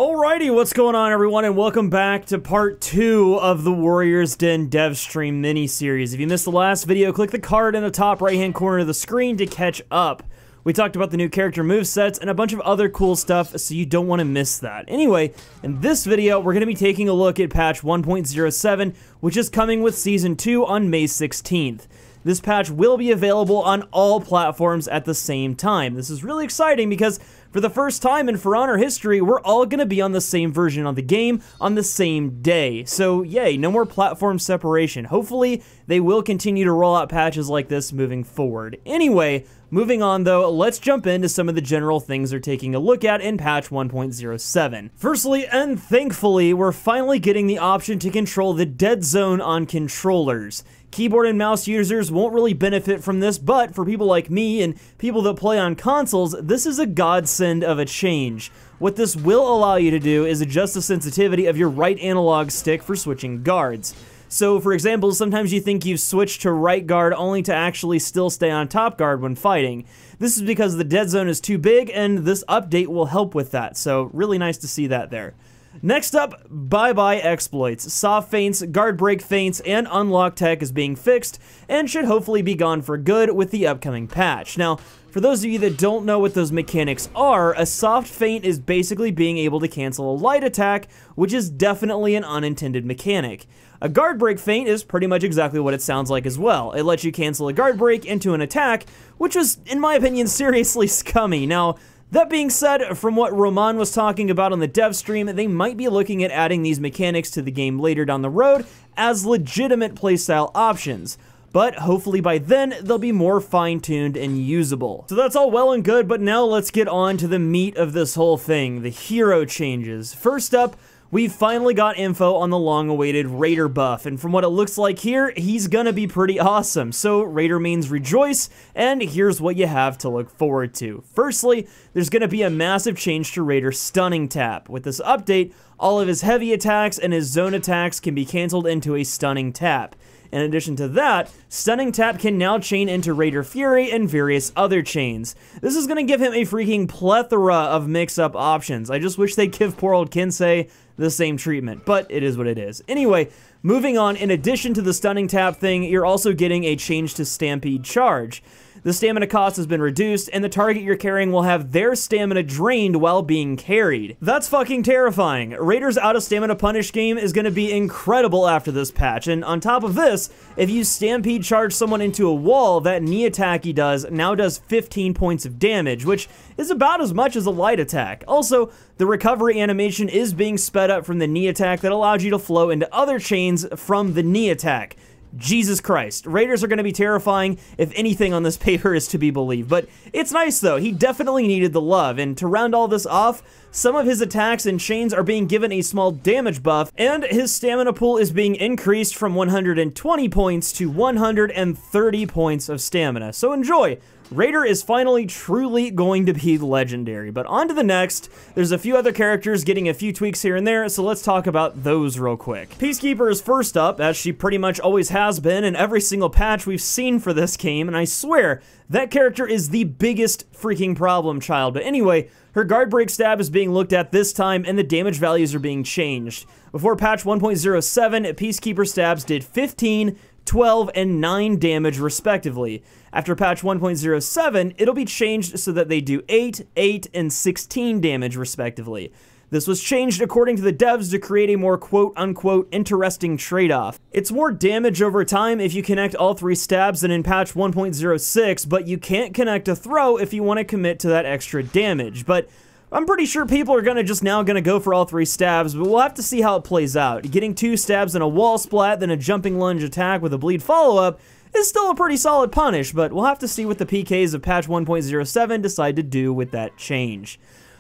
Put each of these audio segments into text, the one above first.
Alrighty, what's going on everyone, and welcome back to part 2 of the Warriors Den dev stream mini-series. If you missed the last video, click the card in the top right-hand corner of the screen to catch up. We talked about the new character movesets and a bunch of other cool stuff, so you don't want to miss that. Anyway, in this video, we're going to be taking a look at patch 1.07, which is coming with Season 2 on May 16th. This patch will be available on all platforms at the same time. This is really exciting because for the first time in For Honor history, we're all going to be on the same version of the game on the same day. So yay, no more platform separation. Hopefully, they will continue to roll out patches like this moving forward. Anyway, moving on though, let's jump into some of the general things they're taking a look at in patch 1.07. Firstly, and thankfully, we're finally getting the option to control the dead zone on controllers. Keyboard and mouse users won't really benefit from this, but for people like me and people that play on consoles, this is a godsend of a change. What this will allow you to do is adjust the sensitivity of your right analog stick for switching guards. So, for example, sometimes you think you've switched to right guard only to actually still stay on top guard when fighting. This is because the dead zone is too big, and this update will help with that, so really nice to see that there. Next up, bye-bye exploits. Soft feints, guard break feints, and unlock tech is being fixed, and should hopefully be gone for good with the upcoming patch. Now, for those of you that don't know what those mechanics are, a soft feint is basically being able to cancel a light attack, which is definitely an unintended mechanic. A guard break feint is pretty much exactly what it sounds like as well. It lets you cancel a guard break into an attack, which was, in my opinion, seriously scummy. Now, that being said, from what Roman was talking about on the dev stream, they might be looking at adding these mechanics to the game later down the road as legitimate playstyle options. But hopefully by then, they'll be more fine-tuned and usable. So that's all well and good, but now let's get on to the meat of this whole thing, the hero changes. First up, we've finally got info on the long-awaited Raider buff, and from what it looks like here, he's gonna be pretty awesome. So Raider means rejoice, and here's what you have to look forward to. Firstly, there's gonna be a massive change to Raider's stunning tap. With this update, all of his heavy attacks and his zone attacks can be canceled into a stunning tap. In addition to that, Stunning Tap can now chain into Raider Fury and various other chains. This is going to give him a freaking plethora of mix-up options. I just wish they'd give poor old Kinsei the same treatment, but it is what it is. Anyway, moving on, in addition to the Stunning Tap thing, you're also getting a change to Stampede Charge. The stamina cost has been reduced, and the target you're carrying will have their stamina drained while being carried. That's fucking terrifying. Raider's out-of-stamina punish game is going to be incredible after this patch, and on top of this, if you Stampede Charge someone into a wall, that knee attack he does now does 15 points of damage, which is about as much as a light attack. Also, the recovery animation is being sped up from the knee attack that allows you to flow into other chains from the knee attack. Jesus Christ. Raiders are going to be terrifying if anything on this paper is to be believed. But it's nice though, he definitely needed the love, and to round all this off, some of his attacks and chains are being given a small damage buff, and his stamina pool is being increased from 120 points to 130 points of stamina. So enjoy! Raider is finally truly going to be legendary. But on to the next. There's a few other characters getting a few tweaks here and there, so let's talk about those real quick. Peacekeeper is first up, as she pretty much always has been in every single patch we've seen for this game, and I swear, that character is the biggest freaking problem child. But anyway, her guard break stab is being looked at this time, and the damage values are being changed. Before patch 1.07, Peacekeeper stabs did 15, 12, and 9 damage respectively. After patch 1.07, it'll be changed so that they do 8, 8, and 16 damage respectively. This was changed according to the devs to create a more quote-unquote interesting trade-off. It's more damage over time if you connect all 3 stabs than in patch 1.06, but you can't connect a throw if you want to commit to that extra damage. But I'm pretty sure people are just now gonna go for all 3 stabs, but we'll have to see how it plays out. Getting 2 stabs and a wall splat, then a jumping lunge attack with a bleed follow-up is still a pretty solid punish, but we'll have to see what the PKs of patch 1.07 decide to do with that change.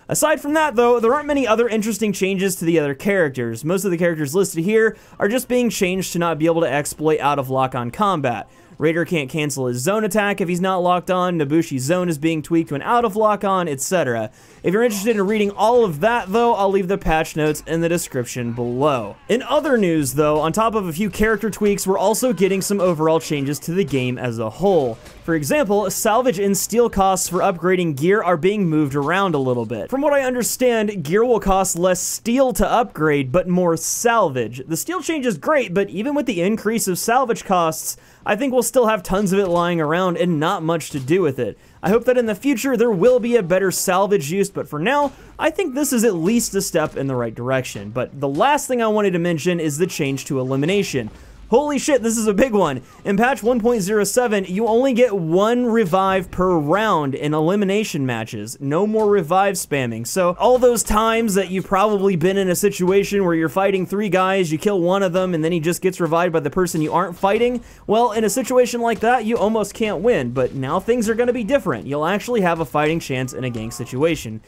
Aside from that, though, there aren't many other interesting changes to the other characters. Most of the characters listed here are just being changed to not be able to exploit out of lock-on combat. Raider can't cancel his zone attack if he's not locked on, Nobushi's zone is being tweaked when out of lock-on, etc. If you're interested in reading all of that, though, I'll leave the patch notes in the description below. In other news, though, on top of a few character tweaks, we're also getting some overall changes to the game as a whole. For example, salvage and steel costs for upgrading gear are being moved around a little bit. From what I understand, gear will cost less steel to upgrade, but more salvage. The steel change is great, but even with the increase of salvage costs, I think we'll still have tons of it lying around and not much to do with it. I hope that in the future there will be a better salvage use, but for now, I think this is at least a step in the right direction. But the last thing I wanted to mention is the change to elimination. Holy shit, this is a big one. In patch 1.07, you only get 1 revive per round in elimination matches. No more revive spamming. So all those times that you've probably been in a situation where you're fighting 3 guys, you kill one of them, and then he just gets revived by the person you aren't fighting, well, in a situation like that, you almost can't win. But now things are going to be different. You'll actually have a fighting chance in a gank situation.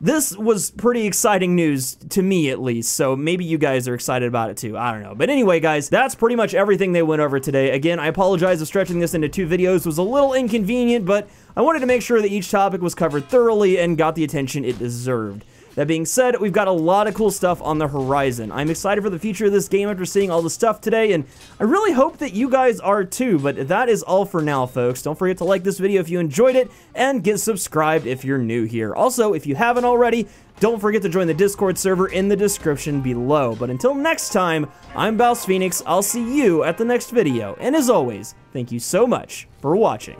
This was pretty exciting news, to me at least, so maybe you guys are excited about it too, I don't know. But anyway, guys, that's pretty much everything they went over today. Again, I apologize if stretching this into 2 videos was a little inconvenient, but I wanted to make sure that each topic was covered thoroughly and got the attention it deserved. That being said, we've got a lot of cool stuff on the horizon. I'm excited for the future of this game after seeing all the stuff today, and I really hope that you guys are too, but that is all for now, folks. Don't forget to like this video if you enjoyed it, and get subscribed if you're new here. Also, if you haven't already, don't forget to join the Discord server in the description below. But until next time, I'm BouseFeenux. I'll see you at the next video, and as always, thank you so much for watching.